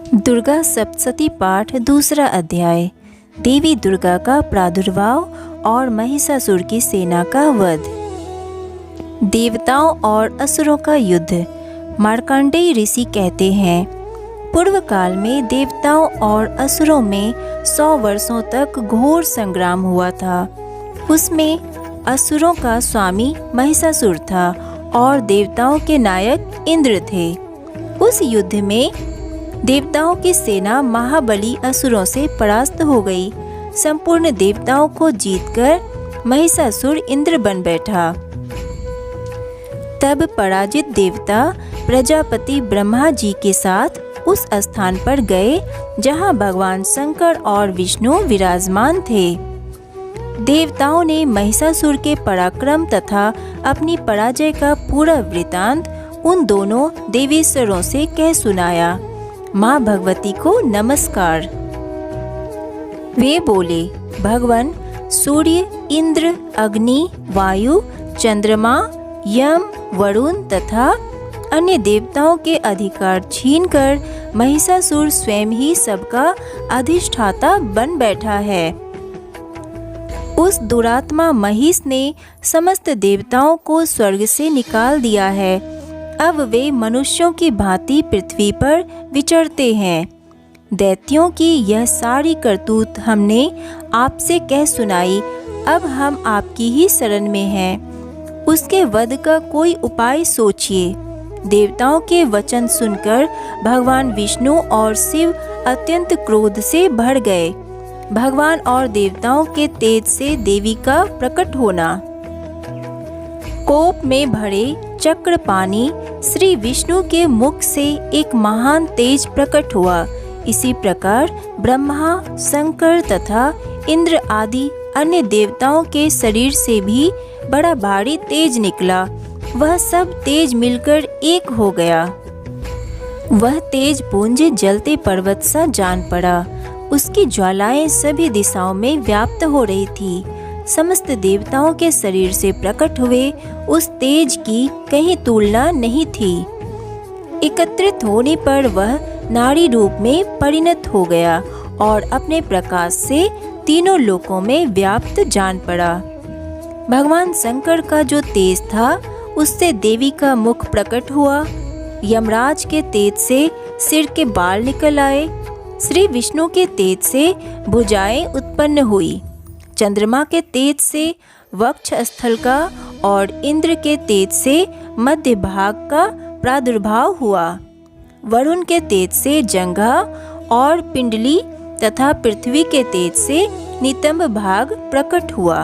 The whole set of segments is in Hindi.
दुर्गा सप्तशती पाठ दूसरा अध्याय। देवी दुर्गा का प्रादुर्भाव और महिषासुर की सेना का वध। देवताओं और असुरों का युद्ध। मार्कंडेय ऋषि कहते हैं, पूर्व काल में देवताओं और असुरों में 100 वर्षों तक घोर संग्राम हुआ था। उसमें असुरों का स्वामी महिषासुर था और देवताओं के नायक इंद्र थे। उस युद्ध में देवताओं की सेना महाबली असुरों से परास्त हो गई। संपूर्ण देवताओं को जीतकर महिषासुर इंद्र बन बैठा। तब पराजित देवता प्रजापति ब्रह्मा जी के साथ उस स्थान पर गए जहां भगवान शंकर और विष्णु विराजमान थे। देवताओं ने महिषासुर के पराक्रम तथा अपनी पराजय का पूरा वृतांत उन दोनों देवेश्वरों से कह सुनाया। माँ भगवती को नमस्कार। वे बोले, भगवान सूर्य, इंद्र, अग्नि, वायु, चंद्रमा, यम, वरुण तथा अन्य देवताओं के अधिकार छीनकर महिषासुर स्वयं ही सबका अधिष्ठाता बन बैठा है। उस दुरात्मा महिष ने समस्त देवताओं को स्वर्ग से निकाल दिया है। अब वे मनुष्यों की भांति पृथ्वी पर विचरते हैं। दैत्यों की यह सारी करतूत हमने आपसे कह सुनाई। अब हम आपकी ही शरण में हैं। उसके वध का कोई उपाय सोचिए। देवताओं के वचन सुनकर भगवान विष्णु और शिव अत्यंत क्रोध से भर गए। भगवान और देवताओं के तेज से देवी का प्रकट होना। कोप में भरे चक्रपाणी श्री विष्णु के मुख से एक महान तेज प्रकट हुआ। इसी प्रकार ब्रह्मा, शंकर तथा इंद्र आदि अन्य देवताओं के शरीर से भी बड़ा भारी तेज निकला। वह सब तेज मिलकर एक हो गया। वह तेज पुंज जलते पर्वत सा जान पड़ा। उसकी ज्वालाएं सभी दिशाओं में व्याप्त हो रही थी। समस्त देवताओं के शरीर से प्रकट हुए उस तेज की कहीं तुलना नहीं थी। एकत्रित होने पर वह नारी रूप में परिणत हो गया और अपने प्रकाश से तीनों लोकों में व्याप्त जान पड़ा। भगवान शंकर का जो तेज था उससे देवी का मुख प्रकट हुआ। यमराज के तेज से सिर के बाल निकल आए। श्री विष्णु के तेज से भुजाएं उत्पन्न हुई। चंद्रमा के तेज से वक्ष स्थल का और इंद्र के तेज से मध्य भाग का प्रादुर्भाव हुआ। वरुण के तेज से जंघा और पिंडली तथा पृथ्वी के तेज से नितंब भाग प्रकट हुआ।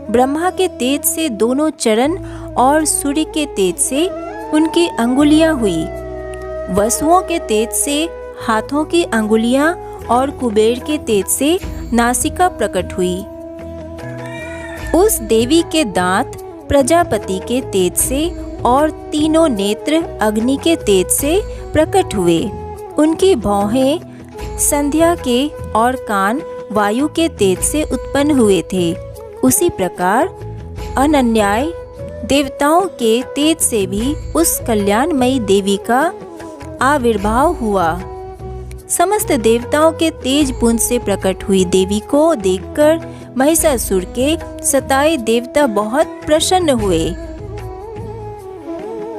ब्रह्मा के तेज से दोनों चरण और सूर्य के तेज से उनकी अंगुलियां हुई। वसुओं के तेज से हाथों की अंगुलियां और कुबेर के तेज से नासिका प्रकट हुई। उस देवी के दांत प्रजापति के तेज से और तीनों नेत्र अग्नि के तेज से प्रकट हुए। उनकी भौहें संध्या के और कान वायु के तेज से उत्पन्न हुए थे। उसी प्रकार अनन्याय देवताओं के तेज से भी उस कल्याणमयी देवी का आविर्भाव हुआ। समस्त देवताओं के तेज पुंज से प्रकट हुई देवी को देखकर महिषासुर के सताए देवता बहुत प्रसन्न हुए।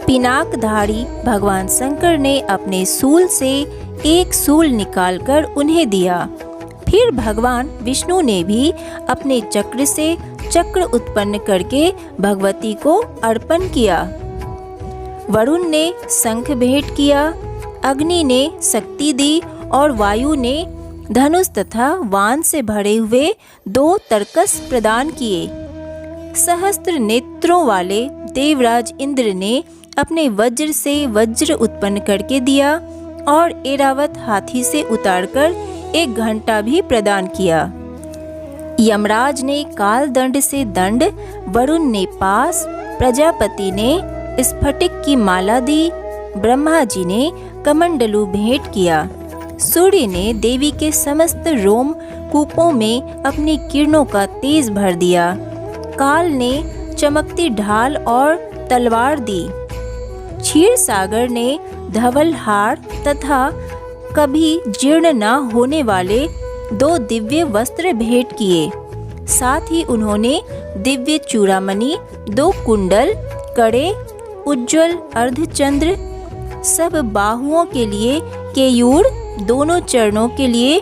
पिनाकधारी भगवान शंकर ने अपने शूल से एक शूल निकालकर उन्हें दिया। फिर भगवान विष्णु ने भी अपने चक्र से चक्र उत्पन्न करके भगवती को अर्पण किया। वरुण ने शंख भेंट किया, अग्नि ने शक्ति दी और वायु ने धनुष तथा वाण से भरे हुए 2 तरकस प्रदान किए। सहस्त्र नेत्रों वाले देवराज इंद्र ने अपने वज्र से वज्र उत्पन्न करके दिया और एरावत हाथी से उतारकर 1 घंटा भी प्रदान किया। यमराज ने काल दंड से दंड, वरुण ने पास, प्रजापति ने स्फटिक की माला दी, ब्रह्मा जी ने कमंडलू भेंट किया। सूर्य ने देवी के समस्त रोम कूपों में अपनी किरणों का तेज भर दिया। काल ने चमकती ढाल और तलवार दी। क्षीर सागर ने धवल हार तथा कभी जीर्ण न होने वाले 2 दिव्य वस्त्र भेंट किए। साथ ही उन्होंने दिव्य चूड़ामणि, 2 कुंडल, कड़े, उज्ज्वल अर्धचंद्र, सब बाहुओं के लिए केयूर, दोनों चरणों के लिए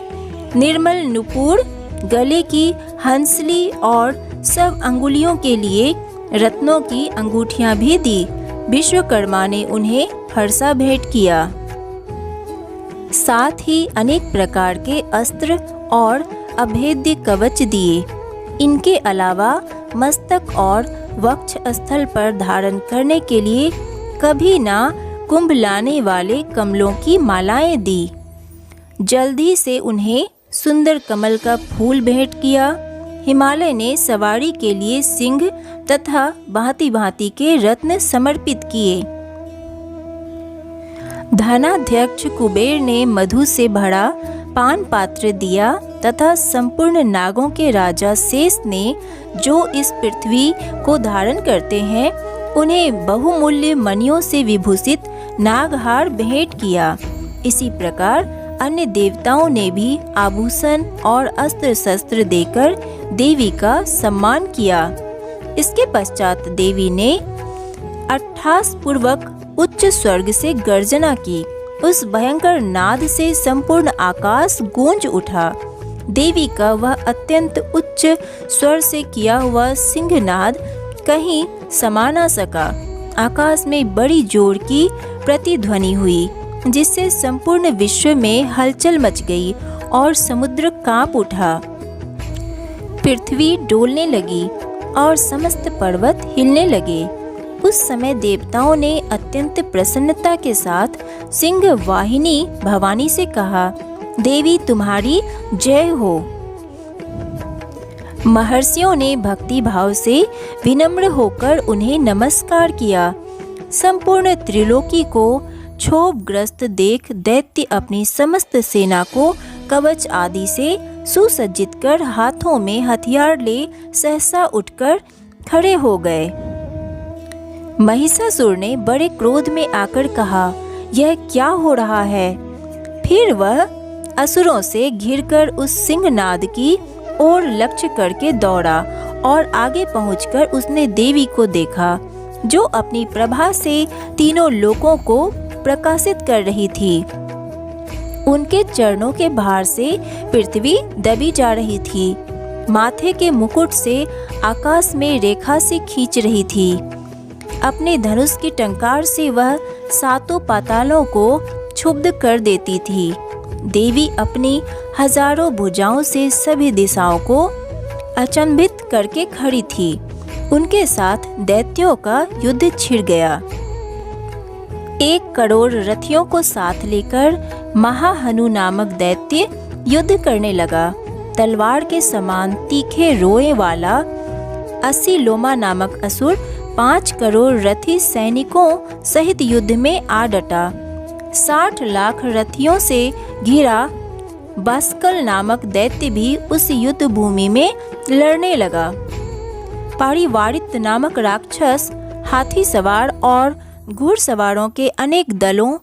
निर्मल नुपुर, गले की हंसली और सब अंगुलियों के लिए रत्नों की अंगूठियां भी दी। विश्वकर्मा ने उन्हें फरसा भेंट किया। साथ ही अनेक प्रकार के अस्त्र और अभेद्य कवच दिए। इनके अलावा मस्तक और वक्ष स्थल पर धारण करने के लिए कभी ना कुंभलाने वाले कमलों की मालाएं दी। जल्दी से उन्हें सुंदर कमल का फूल भेंट किया। हिमालय ने सवारी के लिए सिंह तथा भांति भांति के रत्न समर्पित किए। धनाध्यक्ष कुबेर ने मधु से भरा पान पात्र दिया तथा संपूर्ण नागों के राजा शेष ने, जो इस पृथ्वी को धारण करते हैं, उन्हें बहुमूल्य मणियों से विभूषित नागहार भेंट किया। इसी प्रकार अन्य देवताओं ने भी आभूषण और अस्त्र शस्त्र देकर देवी का सम्मान किया। इसके पश्चात देवी ने अट्ठास पूर्वक उच्च स्वर्ग से गर्जना की। उस भयंकर नाद से संपूर्ण आकाश गूंज उठा। देवी का वह अत्यंत उच्च स्वर से किया हुआ सिंहनाद कहीं समा न सका। आकाश में बड़ी जोर की प्रतिध्वनि हुई, जिससे संपूर्ण विश्व में हलचल मच गई और समुद्र कांप उठा। पृथ्वी डोलने लगी और समस्त पर्वत हिलने लगे। उस समय देवताओं ने अत्यंत प्रसन्नता के साथ सिंह वाहिनी भवानी से कहा, देवी तुम्हारी जय हो। महर्षियों ने भक्ति भाव से विनम्र होकर उन्हें नमस्कार किया। संपूर्ण त्रिलोकी को क्षोभग्रस्त देख दैत्य अपनी समस्त सेना को कवच आदि से सुसज्जित कर हाथों में हथियार ले सहसा उठकर खड़े हो गए। महिषासुर ने बड़े क्रोध में आकर कहा, यह क्या हो रहा है? फिर वह असुरों से घिरकर उस सिंहनाद की ओर लक्ष्य करके दौड़ा और आगे पहुंचकर उसने देवी को देखा, जो अपनी प्रभा से तीनों लोकों को प्रकाशित कर रही थी। उनके चरणों के भार से पृथ्वी दबी जा रही थी। माथे के मुकुट से आकाश में रेखा से खींच रही थी। अपने धनुष की टंकार से वह सातों पातालों को क्षुब्ध कर देती थी। देवी अपनी हजारों भुजाओं से सभी दिशाओं को अचंभित करके खड़ी थी। उनके साथ दैत्यों का युद्ध छिड़ गया। 1 करोड़ रथियों को साथ लेकर महाहनु नामक दैत्य युद्ध करने लगा। तलवार के समान तीखे रोए वाला असीलोमा नामक असुर 5 करोड़ रथी सैनिकों सहित युद्ध में आ डटा। 60 लाख रथियों से घिरा बास्कल नामक दैत्य भी उस युद्ध भूमि में लड़ने लगा। पारिवारित नामक राक्षस हाथी सवार और घुड़सवारों के अनेक दलों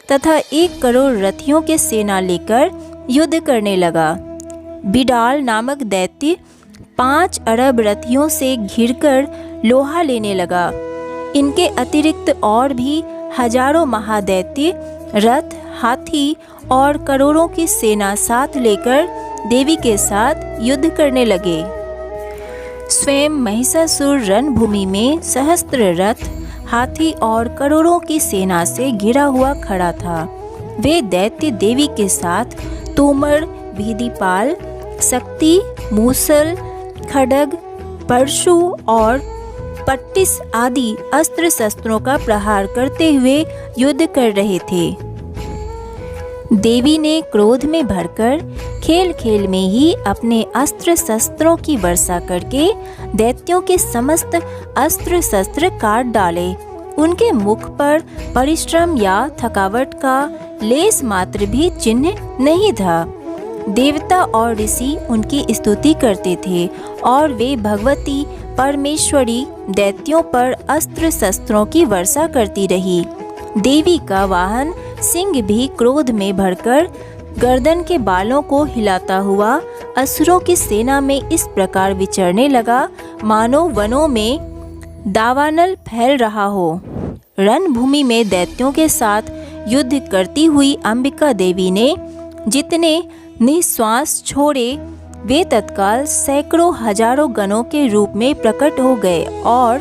तथा 1 करोड़ रथियों के सेना लेकर युद्ध करने लगा। बिडाल नामक दैत्य 5 अरब रथियों से घिरकर लोहा लेने लगा। इनके अतिरिक्त और भी हजारों महादैत्य रथ, हाथी और करोड़ों की सेना साथ लेकर देवी के साथ युद्ध करने लगे। स्वयं महिषासुर रणभूमि में सहस्त्र रथ, हाथी और करोड़ों की सेना से घिरा हुआ खड़ा था। वे दैत्य देवी के साथ तोमर, भीदिपाल, शक्ति, मूसल, खड्ग, परशु और पट्टिस आदि अस्त्र शस्त्रों का प्रहार करते हुए युद्ध कर रहे थे। देवी ने क्रोध में भरकर खेल खेल में ही अपने अस्त्र शस्त्रों की वर्षा करके दैत्यों के समस्त अस्त्र शस्त्र काट डाले। उनके मुख पर परिश्रम या थकावट का लेस मात्र भी चिन्ह नहीं था। देवता और ऋषि उनकी स्तुति करते थे और वे भगवती परमेश्वरी दैत्यों पर अस्त्र शस्त्रों की वर्षा करती रही। देवी का वाहन सिंह भी क्रोध में भरकर गर्दन के बालों को हिलाता हुआ असुरों की सेना में इस प्रकार विचरने लगा मानो वनों में दावानल फैल रहा हो। रणभूमि में दैत्यों के साथ युद्ध करती हुई अंबिका देवी ने जितने निश्वास छोड़े वे तत्काल सैकड़ों हजारों गणों के रूप में प्रकट हो गए और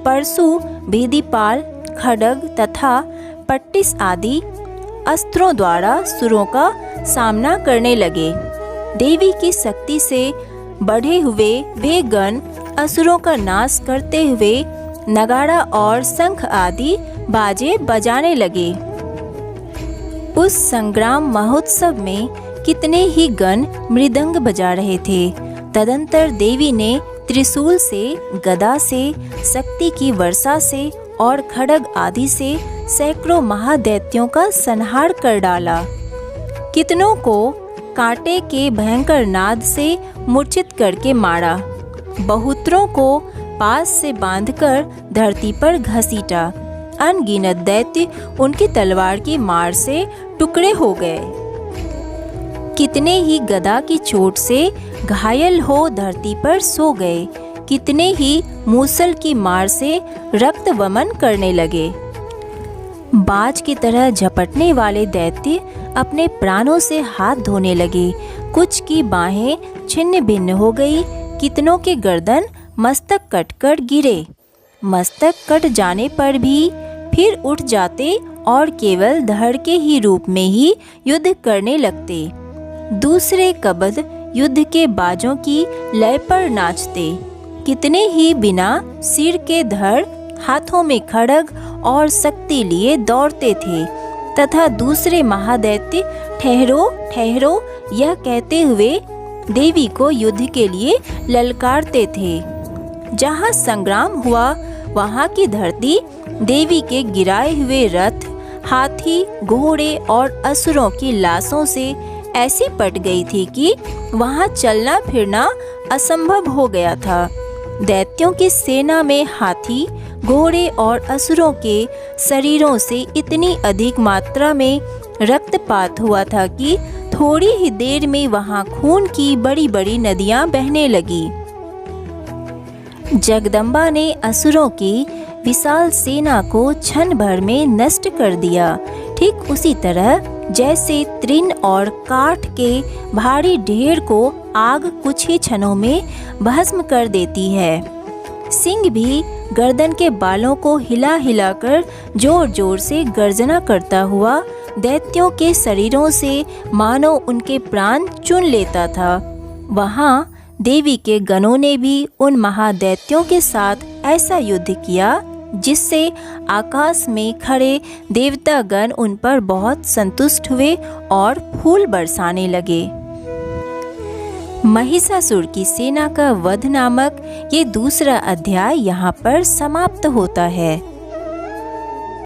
परशु, भेदीपाल, खड्ग तथा पट्टिस आदि अस्त्रों द्वारा सुरों का सामना करने लगे। देवी की शक्ति से बढ़े हुए वे गण असुरों का नाश करते हुए नगाड़ा और शंख आदि बाजे बजाने लगे। उस संग्राम महोत्सव में कितने ही गण मृदंग बजा रहे थे। तदंतर देवी ने त्रिशूल से, गदा से, शक्ति की वर्षा से और खड्ग आदि से सैकड़ों महादैत्यों का संहार कर डाला। कितनों को कांटे के भयंकर नाद से मूर्छित करके मारा। बहुतरों को पास से बांधकर धरती पर घसीटा। अनगिनत दैत्य उनकी तलवार की मार से टुकड़े हो गए। कितने ही गदा की चोट से घायल हो धरती पर सो गए। कितने ही मूसल की मार से रक्त वमन करने लगे। बाज की तरह झपटने वाले दैत्य अपने प्राणों से हाथ धोने लगे। कुछ की बाहें छिन्न भिन्न हो गई। कितनों के गर्दन मस्तक कटकर गिरे। मस्तक कट जाने पर भी फिर उठ जाते और केवल धड़ के ही रूप में ही युद्ध करने लगते। दूसरे कबद युद्ध के बाजों की लय पर नाचते। कितने ही बिना सिर के धड़ हाथों में खड्ग और शक्ति लिए दौड़ते थे तथा दूसरे महादैत्य ठहरो ठहरो यह कहते हुए देवी को युद्ध के लिए ललकारते थे। जहाँ संग्राम हुआ वहाँ की धरती देवी के गिराए हुए रथ, हाथी, घोड़े और असुरों की लाशों से ऐसी पट गई थी कि वहाँ चलना फिरना असंभव हो गया था। दैत्यों की सेना में हाथी, घोड़े और असुरों के शरीरों से इतनी अधिक मात्रा में रक्तपात हुआ था कि थोड़ी ही देर में वहाँ खून की बड़ी बड़ी नदियाँ बहने लगी। जगदम्बा ने असुरों की विशाल सेना को क्षण भर में नष्ट कर दिया। ठीक उसी तरह जैसे तृण और काठ के भारी ढेर को आग कुछ ही क्षणों में भस्म कर देती है। सिंह भी गर्दन के बालों को हिला हिलाकर जोर जोर से गर्जना करता हुआ दैत्यों के शरीरों से मानो उनके प्राण चुन लेता था। वहाँ देवी के गणों ने भी उन महादैत्यों के साथ ऐसा युद्ध किया जिससे आकाश में खड़े देवतागण उन पर बहुत संतुष्ट हुए और फूल बरसाने लगे। महिषासुर की सेना का वध नामक ये दूसरा अध्याय यहाँ पर समाप्त होता है।